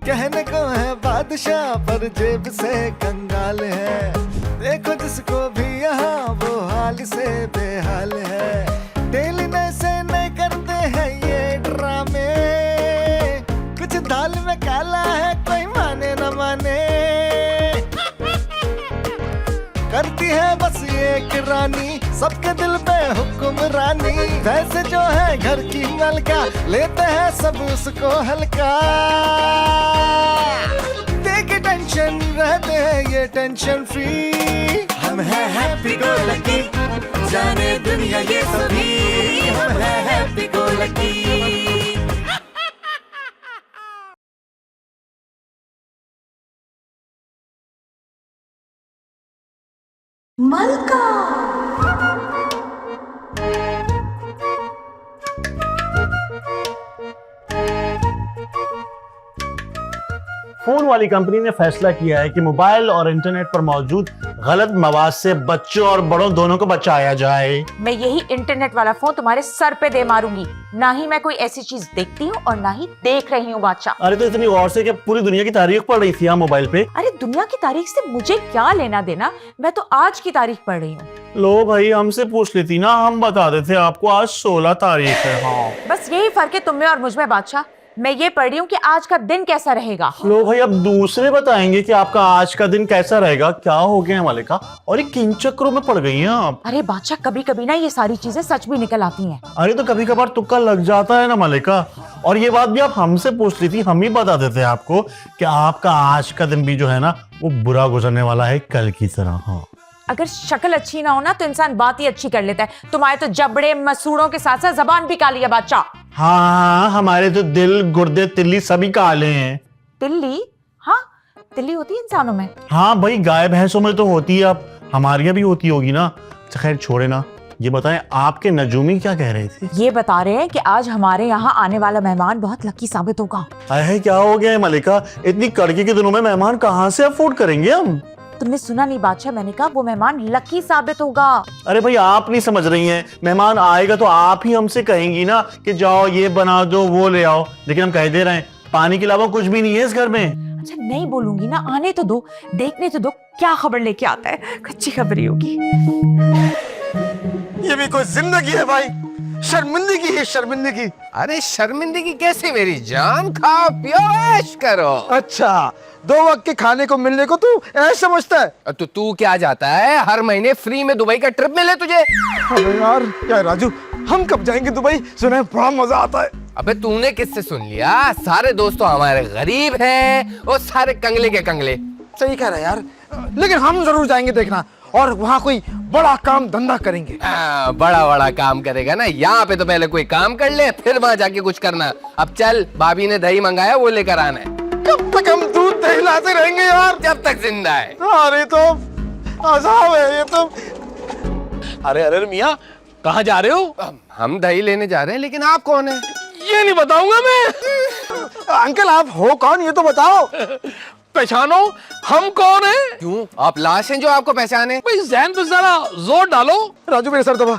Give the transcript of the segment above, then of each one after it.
कहने को है बादशाह पर जेब से कंगाल है। देखो जिसको भी यहाँ वो हाल से बेहाल है। डेली नए से नए करते हैं ये ड्रामे, कुछ दाल में काला है कोई माने न माने। करती है बस ये कि रानी सबके दिल पे हुक्मरानी। वैसे जो है घर की मलका लेते हैं सब उसको हल्का। देके टेंशन रहते हैं ये टेंशन फ्री। हम हैं हैप्पी गो लकी, जाने दुनिया ये सभी। हम हैं हैप्पी गो लकी। मलका फोन वाली कंपनी ने फैसला किया है कि मोबाइल और इंटरनेट पर मौजूद गलत मवाद से बच्चों और बड़ों दोनों को बचाया जाए। मैं यही इंटरनेट वाला फोन तुम्हारे सर पे दे मारूंगी। ना ही मैं कोई ऐसी चीज देखती हूँ और ना ही देख रही हूँ बादशाह। अरे तो इतनी गौर से क्या पूरी दुनिया की तारीख पढ़ रही थी मोबाइल पे? अरे दुनिया की तारीख से मुझे क्या लेना देना, मैं तो आज की तारीख पढ़ रही हूँ। लो भाई हमसे पूछ लेती ना, हम बता देते आपको आज 16 तारीख है। हाँ बस यही फर्क है तुम में और मुझ में बादशाह। मैं ये पढ़ रही हूँ कि आज का दिन कैसा रहेगा। लो भाई अब दूसरे बताएंगे कि आपका आज का दिन कैसा रहेगा। क्या हो गया है मलिका, और ये किन चक्करों में पड़ गई हैं आप? अरे बादशाह कभी कभी ना ये सारी चीजें सच भी निकल आती हैं। अरे तो कभी कभार तुक्का लग जाता है ना मलिका। और ये बात भी आप हमसे पूछ ली थी, हम ही बता देते हैं आपको कि आपका आज का दिन भी जो है ना वो बुरा गुजरने वाला है कल की तरह। हाँ अगर शक्ल अच्छी ना हो ना तो इंसान बात ही अच्छी कर लेता है। तुम्हारे तो जबड़े मसूड़ों के साथ साथ जबान भी काली है बादशाह। हाँ हमारे तो दिल गुर्दे तिल्ली सभी काले हैं। तिल्ली? हाँ तिल्ली होती है इंसानों में। हाँ भाई गाय भैंसों में तो होती है, अब हमारे यहाँ भी होती होगी ना। खैर छोड़े ना, ये बताएं आपके नजूमी क्या कह रहे थे? ये बता रहे हैं कि आज हमारे यहाँ आने वाला मेहमान बहुत लकी साबित होगा। अरे क्या हो गया है मलिका, इतनी कड़के के दिनों में मेहमान कहाँ से अफोर्ड करेंगे हम? तुमने सुना नहीं बादशाह, मैंने कहा वो मेहमान लकी साबित होगा। अरे भाई आप नहीं समझ रही हैं, मेहमान आएगा तो आप ही हमसे कहेंगी ना कि जाओ ये बना दो वो ले आओ, लेकिन हम कह दे रहे हैं पानी के अलावा कुछ भी नहीं है इस घर में। अच्छा नहीं बोलूंगी ना, आने तो दो, देखने तो दो क्या खबर लेके आता है। अच्छी खबर ही होगी। ये भी कोई जिंदगी है भाई, शर्मिंदगी है शर्मिंदगी। अरे शर्मिंदगी कैसे मेरी जान, खाओ पियो ऐश करो। अच्छा 2 वक्त के खाने को मिलने को तू ऐसा समझता है? तो तू क्या जाता है हर महीने फ्री में दुबई का ट्रिप मिले तुझे? अबे यार क्या राजू, हम कब जाएंगे दुबई? सुना है बड़ा मजा आता है। अबे तूने किससे सुन लिया? सारे दोस्त तो हमारे गरीब हैं और सारे कंगले के कंगले। सही कह रहा है यार, लेकिन हम जरूर जाएंगे देखना, और वहाँ कोई बड़ा काम धंधा करेंगे। बड़ा बड़ा काम करेगा ना, यहाँ पे तो पहले कोई काम कर ले फिर वहाँ जाके कुछ करना। अब चल, भाभी ने दही मंगाया वो लेकर आना है। कब तक हम दूध दही लाते रहेंगे यार? जब तक जिंदा है। अरे तो अजाब है ये तो। अरे अरे मियाँ कहाँ जा रहे हो? हम दही लेने जा रहे हैं, लेकिन आप कौन है? ये नहीं बताऊंगा मैं। अंकल आप हो कौन ये तो बताओ। पहचानो हम कौन है? क्यों, आप लाश हैं जो आपको पहचाने? भाई जहन पे जरा जोर डालो। राजू मेरे सर दबा,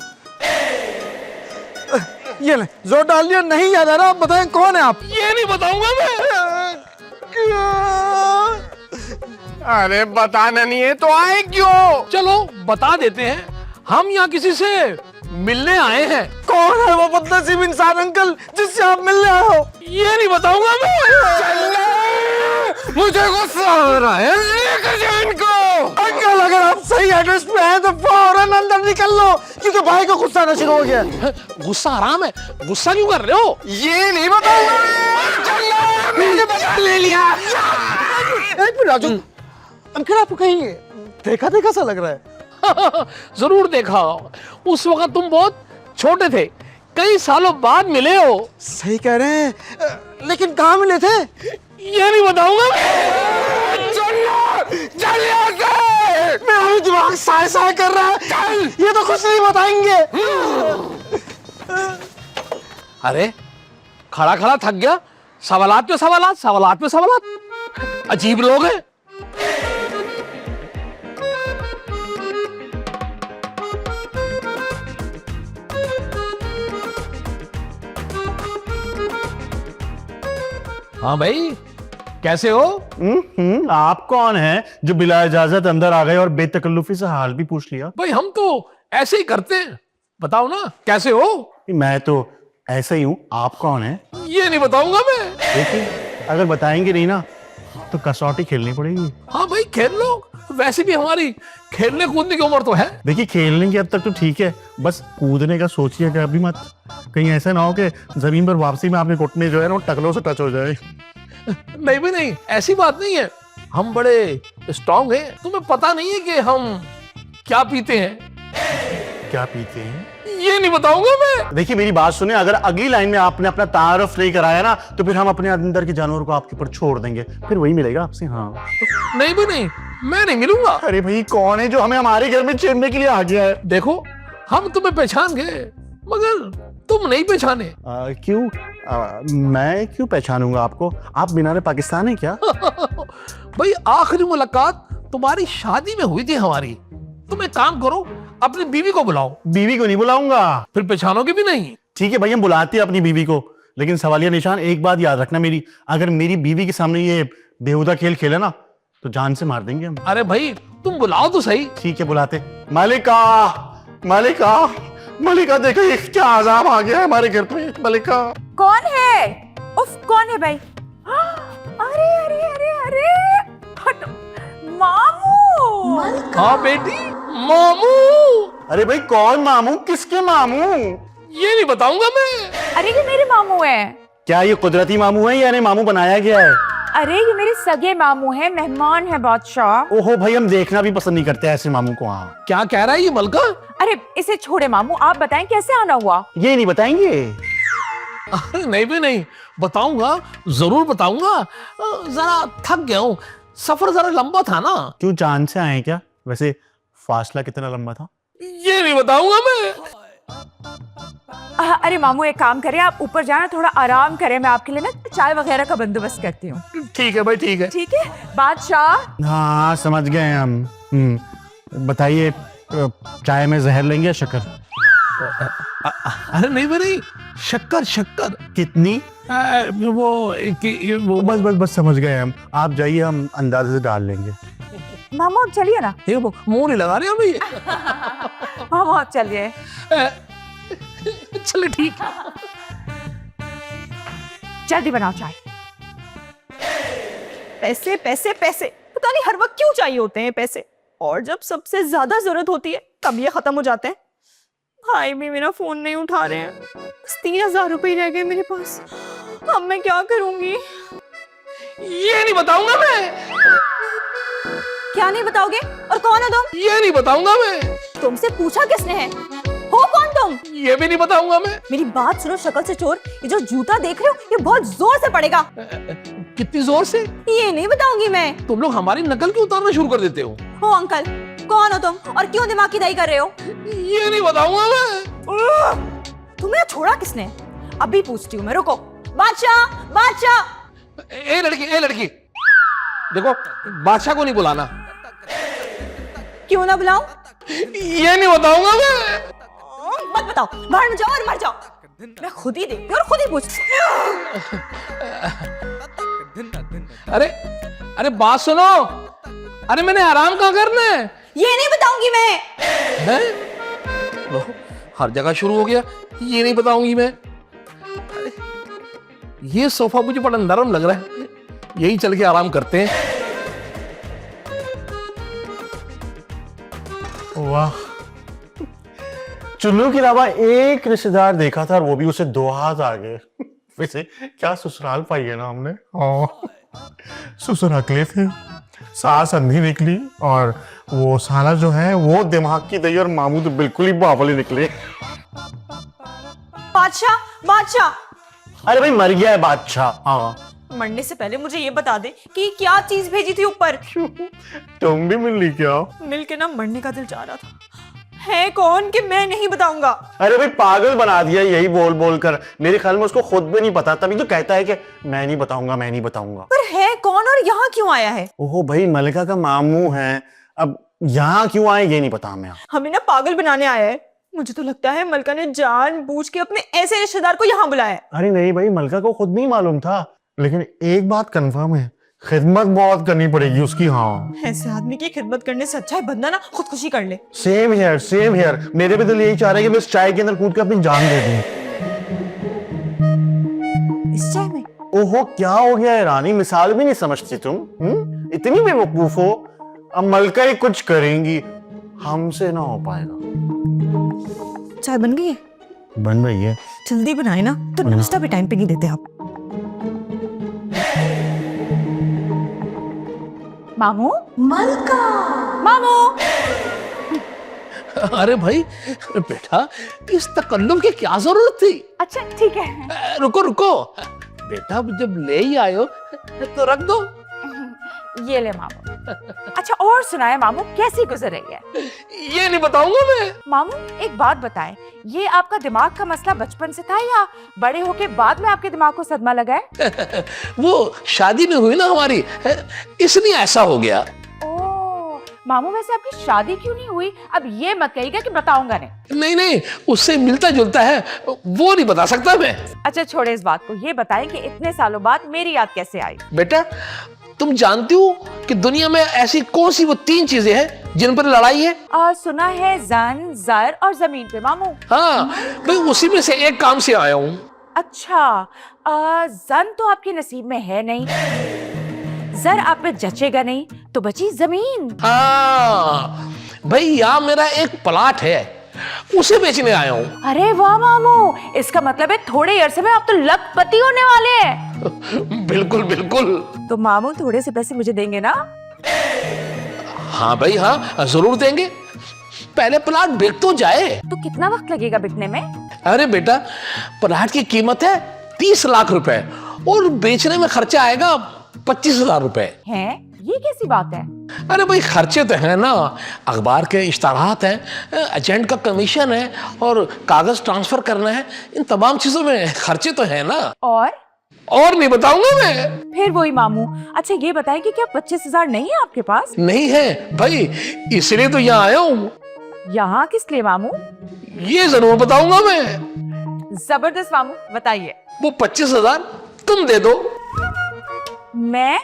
ये ले जोर डाल दिया, नहीं याद आ रहा, आप बताएं कौन है आप? ये नहीं बताऊंगा मैं। अरे बताना नहीं है तो आए क्यों? चलो बता देते हैं, हम यहाँ किसी से मिलने आए हैं। कौन है वो बदनसीब इंसान अंकल जिससे आप मिलने आए हो? ये नहीं बताऊंगा मैं। मुझे गुस्सा हो रहा है, लेकर जाओ इनको। अंकल अगर आप सही एड्रेस पे हैं तो फौरन अंदर निकल लो, क्योंकि भाई को गुस्सा आना शुरू हो गया। गुस्सा आराम है, गुस्सा क्यों कर रहे हो? ये नहीं बताऊंगा। मैंने बता ले लिया। एक मिनट राजू, अंकल आपको कहीं देखा देखा सा लग रहा है। जरूर देखा, उस वक्त तुम बहुत छोटे थे, कई सालों बाद मिले हो। सही कह रहे हैं, लेकिन कहाँ मिले थे? ये नहीं बताऊंगा। मेरा भी दिमाग साए साए कर रहा है। चल, ये तो कुछ नहीं बताएंगे। अरे खड़ा खड़ा थक गया, सवालात पे सवालात, सवालात पे सवालात। अजीब लोग हैं। हाँ भाई कैसे हो? आप कौन है जो बिला इजाजत अंदर आ गए और बेतकल्लुफी से हाल भी पूछ लिया? भाई हम तो ऐसे ही करते हैं, बताओ ना कैसे हो? मैं तो ऐसा ही हूँ, आप कौन है? ये नहीं बताऊंगा मैं। देखिए, अगर बताएंगे नहीं ना तो कसौटी खेलनी पड़ेगी। हाँ भाई खेल लो, वैसे भी हमारी खेलने कूदने की उम्र तो है। देखिए, खेलने की हद तक तो ठीक है, बस कूदने का सोचिएगा अभी मत। कहीं ऐसा ना हो कि जमीन पर वापसी में आपके घुटने जो है ना वो टकलों से टच हो जाए। नहीं भी नहीं, ऐसी बात नहीं है, हम बड़े स्ट्रांग हैं। तुम्हें पता नहीं है कि हम क्या पीते हैं? क्या पीते हैं? ये नहीं बताऊंगा मैं। देखिए मेरी बात सुने, अगर अगली लाइन में आपने अपना तारुफ नहीं कराया ना तो फिर हम अपने अंदर के जानवर को आपके ऊपर छोड़ देंगे, फिर वही मिलेगा आपसे। हाँ नहीं भी नहीं, मैं नहीं मिलूंगा। अरे भाई, कौन है जो हमें हमारे घर में छेड़ने के लिए आ गया है? देखो, हम तुम्हें पहचान गए मगर तुम नहीं पहचाने। क्यों? मैं क्यों पहचानूंगा आपको? आप मीनार पाकिस्तान है क्या? भाई आखिरी मुलाकात तुम्हारी शादी में हुई थी हमारी। तुम एक काम करो, अपनी बीवी को बुलाओ। बीवी को नहीं बुलाऊंगा। फिर पहचानोगे भी नहीं। ठीक है भाई, हम बुलाते हैं अपनी बीवी को, लेकिन सवालिया निशान एक बात याद रखना मेरी, अगर मेरी बीवी के सामने ये बेहुदा खेल खेले ना तो जान से मार देंगे हम। अरे भाई तुम बुलाओ तो सही। ठीक है, बुलाते। मलिका, मलिका, मलिका, देखो ये क्या आजाम आ गया है हमारे घर पे। मलिका कौन है? उफ, कौन है भाई? अरे अरे अरे अरे, हटो। मामू। हाँ बेटी, मामू। अरे भाई, कौन मामू? किसके मामू? ये नहीं बताऊंगा मैं। अरे ये मेरे मामू हैं। क्या ये कुदरती मामू है या इन्हें मामू बनाया गया है? अरे ये मेरे सगे मामू हैं, मेहमान है बादशाह। ओहो भाई, हम देखना भी पसंद नहीं करते ऐसे मामू को। हाँ, क्या कह रहा है ये मलका? अरे इसे छोड़े मामू, आप बताएं कैसे आना हुआ? ये नहीं बताएंगे? अरे नहीं भी नहीं, बताऊंगा, जरूर बताऊंगा। जरा थक गया हूँ, सफर जरा लंबा था ना। क्यों, चांद से आए क्या? वैसे फासला कितना लंबा था? ये नहीं बताऊंगा मैं। अरे मामू एक काम करें, आप ऊपर जाना, थोड़ा आराम करें, मैं आपके लिए ना चाय वगैरह का बंदोबस्त करती हूँ। ठीक है भाई, ठीक है। ठीक है बादशाह। हाँ समझ गए हम। बताइए, चाय में जहर लेंगे या शक्कर? अरे नहीं भाई नहीं, शक्कर शक्कर। कितनी? वो बस बस बस समझ गए हम। आप जाइए, हम अंदाजे से डाल लेंगे। मामू आप चलिए ना। ये मुंह नहीं लगा रहे हम ये। मामू आप चलिए। चले ठीक है। जल्दी बनाओ चाय। पैसे पैसे पैसे, पता नहीं हर वक्त क्यों चाहिए होते हैं पैसे, और जब सबसे ज्यादा जरूरत होती है तब ये खत्म हो जाते हैं। भाई भी मेरा फोन नहीं उठा रहे हैं, बस 3000 रुपए रह गए मेरे पास। अब मैं क्या करूंगी? ये नहीं बताऊंगा मैं। क्या नहीं बताओगे? और कौन हो तुम? ये नहीं बताऊंगा मैं। तुमसे पूछा किसने है? हो कौन तुम? ये भी नहीं बताऊंगा मैं। मेरी बात सुनो शक्ल से चोर, ये जो जूता देख रहे हो ये बहुत जोर से पड़ेगा। कितनी जोर से? ये नहीं बताऊंगी मैं। तुम लोग हमारी नकल क्यों उतारना शुरू कर देते हो? अंकल, कौन हो तुम और क्यों दिमाग की दही कर रहे हो? ये नहीं बताऊंगा मैं। तुम्हें छोड़ा किसने? अभी पूछती हूँ मैं, रुको। बादशाह, बादशाह। ए लड़की, देखो बादशाह को नहीं बुलाना। क्यों ना बुलाऊं? ये नहीं बताऊंगा मैं। मत बताओ, बाहर में जाओ और मर जाओ। मैं खुद ही देखती हूँ और खुद ही पूछती हूँ। अरे बात सुनो। अरे मैंने आराम कहाँ करना है? ये नहीं बताऊंगी मैं। हैं? लो, हर जगह शुरू हो गया, ये नहीं बताऊंगी मैं। अरे, ये सोफा मुझे बड़ा नरम लग रहा है, यही चल के आराम करते हैं। वाह, चुन्नू के अलावा एक रिश्तेदार देखा था और वो भी उसे 2 हाथ आगे। वैसे क्या ससुराल पाई है ना हमने। ससुर अकेले थे, सास अंधी निकली और वो साला जो है वो दिमाग की दही और मामू तो बिल्कुल ही बावले निकले। बादशाह, बादशाह। अरे भाई, मर गया है बादशाह। हाँ, मरने से पहले मुझे ये बता दे कि क्या चीज भेजी थी ऊपर। तुम भी मिल ली क्या? मिल के ना मरने का दिल चाह रहा था। है कौन कि मैं नहीं बताऊंगा? अरे भाई, पागल बना दिया यही बोल बोल कर। मेरे ख्याल में उसको खुद भी नहीं पता, तभी तो कहता है कि मैं नहीं बताऊंगा, मैं नहीं बताऊंगा। पर है कौन और यहाँ क्यों आया है? ओहो भाई, मलिका का मामू है, अब यहाँ क्यों आए ये नहीं पता हमें। हमें ना पागल बनाने आया है। मुझे तो लगता है मलका ने जानबूझ के अपने ऐसे रिश्तेदार को यहाँ बुलाया है। अरे नहीं भाई, मलिका को खुद नहीं मालूम था, लेकिन एक बात कंफर्म है खिदमत बहुत करनी पड़ेगी उसकी। हाँ, ऐसे आदमी की खिदमत करने से अच्छा है बंदा ना खुदकुशी कर ले। Same here same here. मेरे भी दिल यही चाह रहा है कि मैं इस चाय के अंदर कूद के अपनी जान दे दूं। इस चाय में? ओहो, क्या हो गया है रानी, मिसाल भी नहीं समझती तुम? इतनी बेवकूफ हो। अब मलका ही कुछ करेंगी, हमसे ना हो पाएगा। चाय बन गई है? बन रही है। जल्दी बनाए ना, तो नाश्ता भी टाइम पे नहीं देते आप। मामू, मलका मामू, अरे भाई बेटा, इस तकल्लुम की क्या जरूरत थी? अच्छा ठीक है। रुको रुको बेटा, जब ले ही आयो तो रख दो। ये ले मामू। अच्छा और सुनाए मामू, कैसी गुजर रही है? ये नहीं बताऊंगा मैं। मामू एक बात बताएं, ये आपका दिमाग का मसला बचपन से था या बड़े होके बाद में आपके दिमाग को सदमा लगा है? वो शादी में हुई ना हमारी, इसलिए ऐसा हो गया। ओह, मामू वैसे आपकी शादी क्यों नहीं हुई? अब ये मत कहिएगा कि बताऊंगा नहीं। नहीं नहीं, उससे मिलता जुलता है, वो नहीं बता सकता मैं। अच्छा छोड़े इस बात को, ये बताएं कि इतने सालों बाद मेरी याद कैसे आई? बेटा, तुम जानती हो कि दुनिया में ऐसी कौन सी वो 3 चीजें हैं जिन पर लड़ाई है? सुना है जन, जर और जमीन पे मामू। हाँ भाई, उसी में से एक काम से आया हूँ। अच्छा, जन तो आपके नसीब में है नहीं, जर आप पे जचेगा नहीं, तो बची जमीन। हाँ भाई, यहाँ मेरा एक प्लाट है, उसे बेचने आया हूँ। अरे वाह मामू, इसका मतलब है थोड़े अरसे में आप तो लखपति होने वाले हैं। बिल्कुल बिल्कुल। तो मामू थोड़े से पैसे मुझे देंगे ना? हाँ भाई हाँ, जरूर देंगे, पहले प्लाट बिक तो जाए। तो कितना वक्त लगेगा बिकने में? अरे बेटा, प्लाट की कीमत है 30 लाख रुपए और बेचने में खर्चा आएगा 25,000 रुपए। हैं? ये कैसी बात है? अरे भाई, खर्चे तो है ना, अखबार के इश्तारात हैं, एजेंट का कमीशन है और कागज ट्रांसफर करना है, इन तमाम चीजों में खर्चे तो है ना। और नहीं बताऊंगा मैं। फिर वही मामू। अच्छा ये बताएं कि क्या 25,000 नहीं है आपके पास? नहीं है भाई, इसलिए तो यहाँ आया हूँ। यहाँ किस लिए मामू? ये जरूर बताऊंगा मैं। जबरदस्त मामू, बताइए। वो 25,000 तुम दे दो। मैं?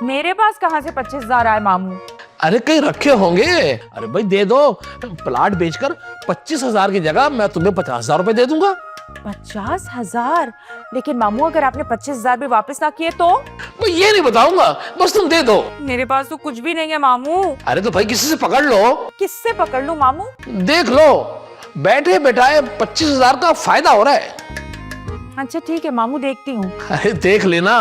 मेरे पास कहाँ से 25,000 आए मामू? अरे कहीं रखे होंगे। अरे भाई दे दो, प्लाट बेचकर 25,000 की जगह मैं तुम्हें 50,000 रुपए दे दूंगा। 50,000? लेकिन मामू अगर आपने 25,000 भी वापस ना किए तो? मैं ये नहीं बताऊंगा, बस तुम दे दो। मेरे पास तो कुछ भी नहीं है मामू। अरे तो भाई किसी से पकड़ लो। किससे पकड़ लूं मामू? देख लो, बैठे बैठाए 25,000 का फायदा हो रहा है। अच्छा ठीक है मामू, देखती हूँ। अरे देख लेना,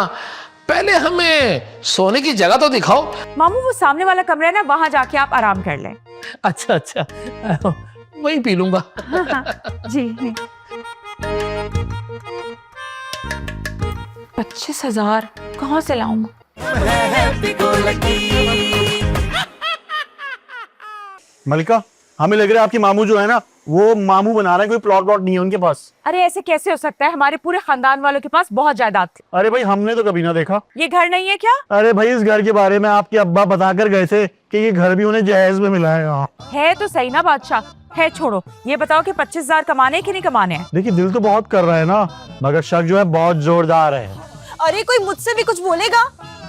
पहले हमें सोने की जगह तो दिखाओ। मामू वो सामने वाला कमरा है ना, वहां जाके आप आराम कर लें। अच्छा अच्छा, वही पी लूंगा। जी। 25,000 कहाँ से लाऊं? मलिका, हमें लग रहा है आपके मामू जो है ना, वो मामू बना रहे हैं, कोई प्लॉट नहीं है उनके पास। अरे ऐसे कैसे हो सकता है? हमारे पूरे खानदान वालों के पास बहुत जायदाद थी। अरे भाई, हमने तो कभी ना देखा। ये घर नहीं है क्या? अरे भाई, इस घर के बारे में आपके अब्बा बताकर गए थे कि ये घर भी उन्हें जहेज में मिला है। यहाँ है तो सही ना बादशाह। है छोड़ो, ये बताओ कि 25,000 कमाने कि नहीं कमाने हैं? देखिए, दिल तो बहुत कर रहा है ना, मगर शक जो है बहुत जोरदार है। अरे कोई मुझसे भी कुछ बोलेगा?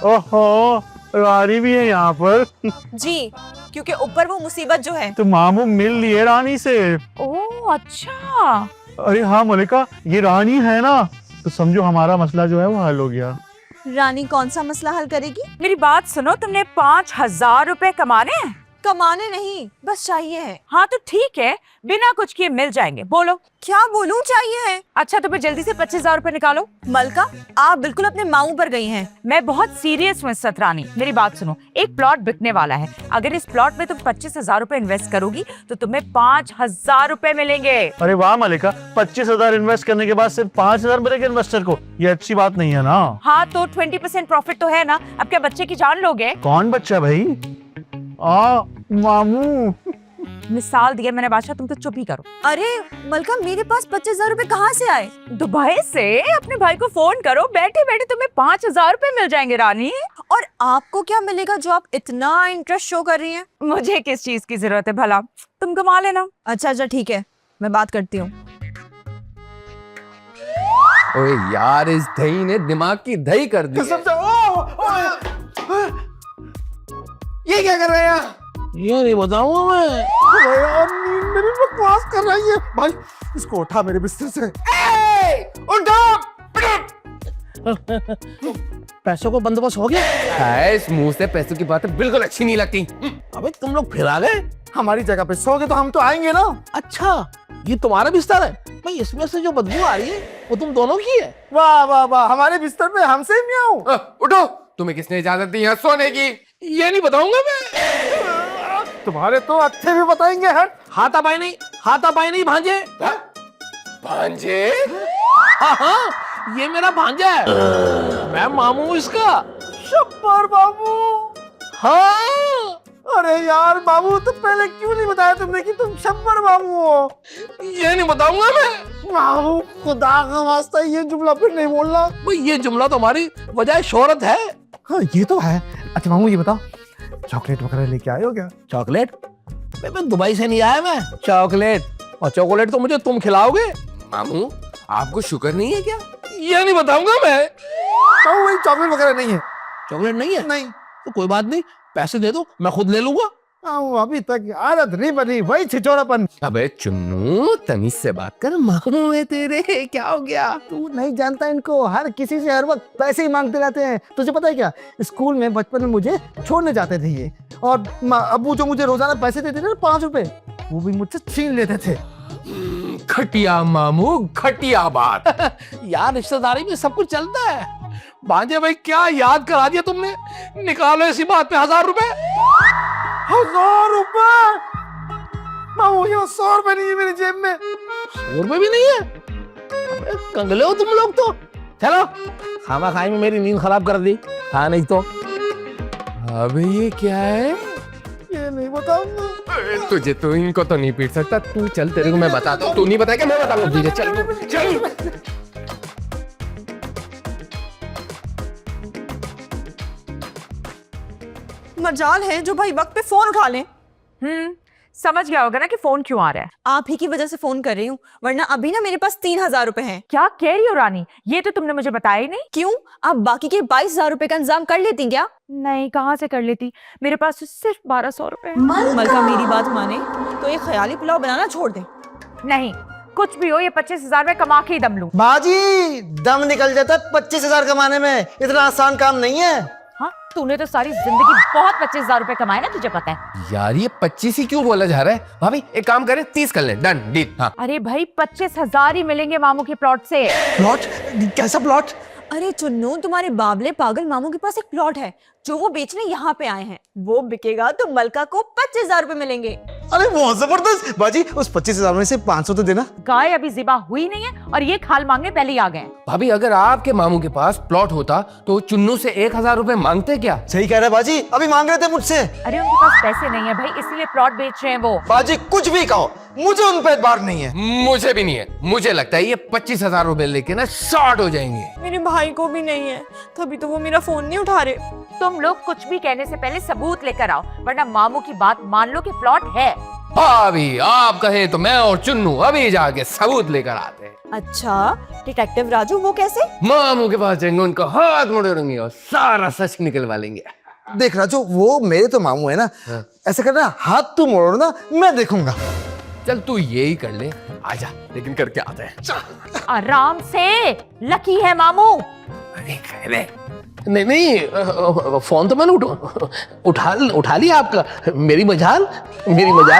ओहो, रानी भी है यहाँ पर। जी, क्योंकि ऊपर वो मुसीबत जो है। तो मामू मिल लिए रानी से। ओह अच्छा। अरे हाँ मलिका, ये रानी है ना, तो समझो हमारा मसला जो है वो हल हो गया। रानी कौन सा मसला हल करेगी? मेरी बात सुनो, तुमने 5,000 रुपए कमाने हैं? कमाने नहीं, बस चाहिए है। हाँ तो ठीक है, बिना कुछ किए मिल जाएंगे। बोलो क्या बोलूं? चाहिए है। अच्छा तो फिर जल्दी से 25,000 रुपए निकालो। मलका, आप बिल्कुल अपने माऊ पर गई हैं। मैं बहुत सीरियस हूँ सतरानी, मेरी बात सुनो। एक प्लॉट बिकने वाला है, अगर इस प्लॉट में तुम 25,000 रुपए इन्वेस्ट करोगी तो तुम्हें 5,000 रुपए मिलेंगे। अरे वाह मलिका, 25,000 इन्वेस्ट करने के बाद सिर्फ 5,000 मिलेंगे इन्वेस्टर को, ये अच्छी बात नहीं है ना। हाँ तो 20% प्रॉफिट तो है ना। अब क्या बच्चे की जान लोगे? कौन बच्चा भाई? मामू। मिसाल दिया मैंने बादशाह, तुम तो चुप ही करो। अरे मलका, मेरे पास 25,000 रुपए कहाँ से आए? दुबई से अपने भाई को फोन करो, बैठे बैठे तुम्हें 5,000 रुपए मिल जाएंगे रानी। और आपको क्या मिलेगा जो आप इतना इंटरेस्ट शो कर रही हैं? मुझे किस चीज की जरूरत है भला, तुम कमा लेना। अच्छा ठीक है, मैं बात करती हूँ। ओए यार, इस दही ने दिमाग की दही कर दी है। ये क्या कर रहे हैं यहाँ? ये नहीं बताऊंगा मैं। यार नींद मेरी बकवास कर रही है भाई, इसको उठा मेरे बिस्तर से। उठो! पैसों को बंदोबस्त हो गया? है, इस मुंह से पैसों की बातें बिल्कुल अच्छी नहीं लगती। अबे तुम लोग फिर आ गए? हमारी जगह पे सोगे तो हम तो आएंगे ना। अच्छा, ये तुम्हारा बिस्तर है? भाई इसमें से जो बदबू आ रही है वो तुम दोनों की है? वाह वाह वाह, हमारे बिस्तर पे हमसे म्याऊं। उठो, तुम्हें किसने इजाजत दी यहाँ सोने की? ये नहीं बताऊंगा मैं। तुम्हारे तो अच्छे भी बताएंगे। हट। हाथापाई नहीं भांजे। भांजे? हाँ हाँ, ये मेरा भांजा है, मैं मामू हूँ इसका। शब्बर बाबू। हाँ। अरे यार बाबू, तो पहले क्यों नहीं बताया तुमने कि तुम शब्बर बाबू हो? ये नहीं बताऊंगा मैं। बाबू खुदा का वास्ता ये जुमला फिर नहीं बोलना। भाई ये जुमला तो हमारी वजह शोहरत है। हाँ ये तो है। अच्छा मामू ये बताओ, चॉकलेट वगैरह लेके आए हो क्या? चॉकलेट? मैं दुबई से नहीं आया मैं। चॉकलेट? और चॉकलेट तो मुझे तुम खिलाओगे। मामू, आपको शुगर नहीं है क्या? ये नहीं बताऊंगा मैं। वही चॉकलेट वगैरह नहीं है। चॉकलेट नहीं है? नहीं। तो कोई बात नहीं, पैसे दे दो, मैं खुद ले लूंगा। अभी तक आदत नहीं बनी, वही छिछोरापन। अबे चुन्नू, तमीज से बात कर, मामू है तेरे, क्या हो गया? तू नहीं जानता इनको, हर किसी से हर वक्त पैसे ही मांगते रहते हैं। तुझे पता है क्या, स्कूल में बचपन में मुझे छोड़ने जाते थे ये, और अब्बू जो मुझे रोजाना पैसे देते थे ना 5 रुपए, वो भी मुझसे छीन लेते थे। घटिया मामू, घटिया बात। यार रिश्तेदारी में सब कुछ चलता है। भांजे भाई क्या याद करा दिया तुमने। निकालो इसी बात पे 1000 रुपए। 1000 रुपए? मामू ये 100 रुपए नहीं है मेरी जेब में। 100 रुपए भी नहीं है? अबे कंगले हो तुम लोग तो। चलो, खामा खाई में मेरी नींद खराब कर दी। हाँ नहीं तो। अबे ये क्या है? ये नहीं बताऊंगा। तुझे तो इनको तो नहीं पीट सकता। तू चल, तेरे को मैं बताता हूँ। तू नहीं बताएगा, मैं बताऊंगा। धीरे चल, चल। मजाल है जो भाई वक्त पे फोन उठा लें। समझ गया होगा ना कि फोन क्यों आ रहा है। आप ही की वजह से फोन कर रही हूँ, वरना अभी ना मेरे पास 3000 रुपए हैं। क्या कह रही हो रानी? ये तो तुमने मुझे बताया ही नहीं। क्यों, आप बाकी के 22,000 रुपए का इंतजाम कर लेती क्या? नहीं, कहाँ से कर लेती, मेरे पास तो सिर्फ 1200 रुपए हैं। मलका मेरी बात माने तो ये ख्याली पुलाव बनाना छोड़ दे। नहीं, कुछ भी हो, ये 25,000 में कमा के ही दम लूं। बाजी दम निकल जाता 25,000 कमाने में, इतना आसान काम नहीं है। हाँ, तूने तो सारी जिंदगी बहुत 25,000 रुपए कमाए ना, तुझे पता है। यार ये 25 ही क्यों बोला जा रहा है? भाभी एक काम करें, 30 कर लें। Done, deal. हाँ। अरे भाई 25,000 ही मिलेंगे मामू के प्लॉट से। प्लॉट? कैसा प्लॉट? अरे चुन्नू, तुम्हारे बाबले पागल मामू के पास एक प्लॉट है जो वो बेचने यहाँ पे आए हैं। वो बिकेगा तो मलका को 25,000 रुपए मिलेंगे। अरे बहुत जबरदस्त। बाजी उस 25,000 में से 500 तो देना। गाय अभी ज़िबा हुई नहीं है और ये खाल मांगने पहले ही आ गए। भाभी अगर आपके मामू के पास प्लॉट होता तो चुन्नू से 1000 रुपए मांगते क्या? सही कह रहे बाजी, अभी मांग रहे थे मुझसे। अरे उनके पास पैसे नहीं है भाई, इसलिए प्लॉट बेच रहे हैं वो। बाजी कुछ भी कहो, मुझे उन पे एतबार नहीं है। मुझे भी नहीं है। मुझे लगता है ये 25,000 रुपए लेके ना शॉर्ट हो जाएंगे। मेरे भाई को भी नहीं है, तभी तो वो मेरा फोन नहीं उठा रहे। तुम लोग कुछ भी कहने से पहले सबूत लेकर आओ, वरना मामू की बात मान लो कि प्लॉट है। भाभी आप कहे तो मैं और चुन्नू अभी जाके सबूत लेकर आते हैं। अच्छा, डिटेक्टिव राजू वो कैसे? मामू के पास जाएंगे, उनका हाथ मोड़ेंगे और सारा सच निकलवा लेंगे। देख राजू, वो मेरे तो मामू है ना। ऐसा करना, हाथ तू मोड़ो ना, मैं देखूंगा। चल तू यही कर ले, आजा, लेकिन करके आते हैं। आराम से, लकी है मामू। अरे खैर, नहीं, फोन तो मैंने उठा लिया आपका। मेरी मजाल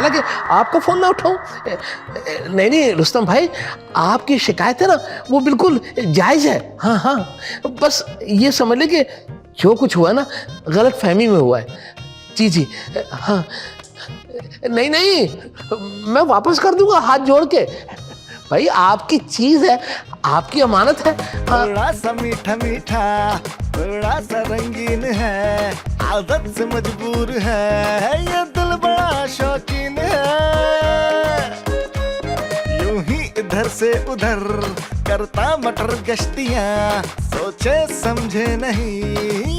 है कि आपका फोन ना उठाऊं। नहीं रुस्तम भाई, आपकी शिकायत है ना वो बिल्कुल जायज है। हाँ, बस ये समझ ले कि जो कुछ हुआ ना गलत फहमी में हुआ है। जी हाँ, नहीं मैं वापस कर दूंगा हाथ जोड़ के। भाई आपकी चीज है, आपकी अमानत है। हाँ। थोड़ा सा मीठा मीठा, थोड़ा सा रंगीन है, आदत से मजबूर है, ये दिल बड़ा शौकीन है। यूं ही इधर से उधर करता मटर गश्तियां, सोचे समझे नहीं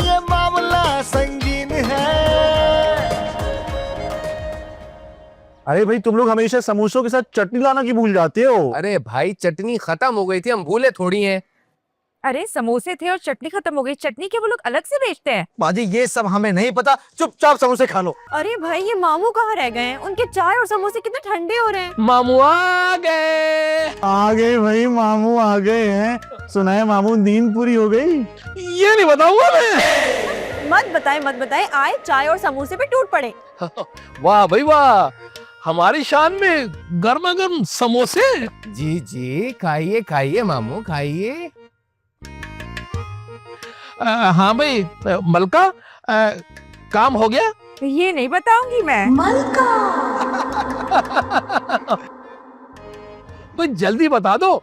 ये मामला संगीन है। अरे भाई तुम लोग हमेशा समोसों के साथ चटनी लाना क्यों भूल जाते हो? अरे भाई चटनी खत्म हो गई थी, हम भूले थोड़ी हैं। अरे समोसे थे और चटनी खत्म हो गई। चटनी के वो लोग अलग से बेचते हैं? बाजी ये सब हमें नहीं पता, चुपचाप समोसे खा लो। अरे भाई ये मामू कहाँ रह गए हैं? उनके चाय और समोसे कितने ठंडे हो रहे हैं। मामू आ गए। आ गए भाई, मामू आ गए हैं। सुना है मामू नींद पूरी हो गई। ये नहीं बताऊंगा मैं। मत बताए आए चाय और समोसे पे टूट पड़े। वाह भाई वाह, हमारी शान में गर्मा गर्म समोसे। जी जी, खाइए खाइए मामू खाइए। हाँ भाई मलका, काम हो गया? ये नहीं बताऊंगी मैं। मलका भाई जल्दी बता दो,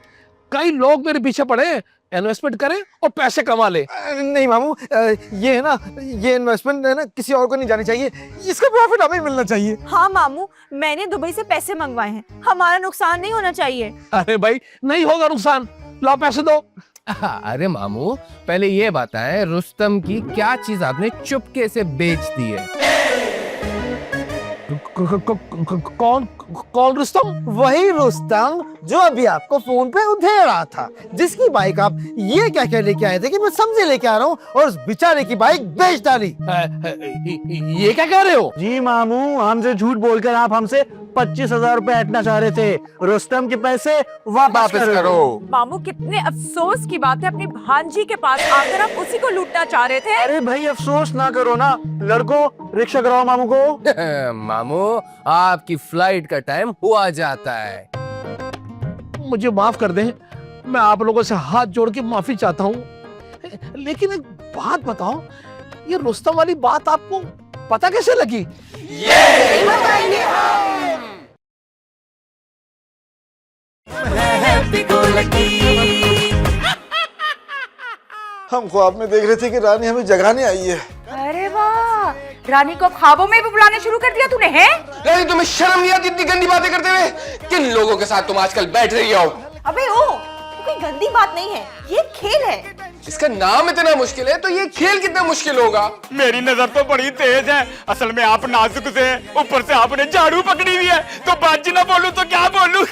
कई लोग मेरे पीछे पड़े, इन्वेस्टमेंट करें और पैसे कमा ले। नहीं मामू, ये है ना, ये इन्वेस्टमेंट है ना, किसी और को नहीं जानी चाहिए, इसका प्रॉफिट हमें मिलना चाहिए। हाँ मामू, मैंने दुबई से पैसे मंगवाए हैं, हमारा नुकसान नहीं होना चाहिए। अरे भाई नहीं होगा नुकसान, ला पैसे दो। अरे मामू, पहले ये बताएं रुस्तम की क्या चीज आपने चुपके से बेच दी है? कौन कौन रुस्तम? वही रुस्तम जो अभी आपको फोन पे उधेड़ रहा था, जिसकी बाइक आप ये क्या क्या लेके आए थे कि मैं समझे लेके आ रहा हूँ, और उस बेचारे की बाइक बेच डाली। ये क्या कह रहे हो? जी मामू, हमसे झूठ बोलकर आप हमसे 25,000 रुपए ऐंठना चाह रहे थे। रुस्तम के पैसे वापस करो। मामू कितने अफसोस की बात है, अपनी भांजी के पास आकर आप उसी को लूटना चाह रहे थे। अरे भाई अफसोस ना करो ना, लड़को रिक्शा कराओ मामू को। मामू, आपकी फ्लाइट का टाइम हुआ जाता है। मुझे माफ कर दें, मैं आप लोगों से हाथ जोड़ के माफी चाहता हूँ, लेकिन एक बात बताओ, ये रुस्तम वाली बात आपको पता कैसे लगी? हम ख्वाब में देख रहे थे कि रानी हमें जगाने आई है। अरे वाह, रानी को ख्वाबों में भी बुलाने शुरू कर दिया तूने, है? नहीं, तुम्हें शर्म नहीं आती इतनी गंदी बातें करते हुए? किन लोगों के साथ तुम आजकल बैठ रही हो? अबे ओ, ये कोई गंदी बात नहीं है, ये खेल है। इसका नाम इतना मुश्किल है तो ये खेल कितना मुश्किल होगा? मेरी नजर तो बड़ी तेज है, असल में आप नाजुक से हैं, ऊपर से आपने झाड़ू पकड़ी हुई है, तो बाजी ना बोलूं तो क्या बोलूं?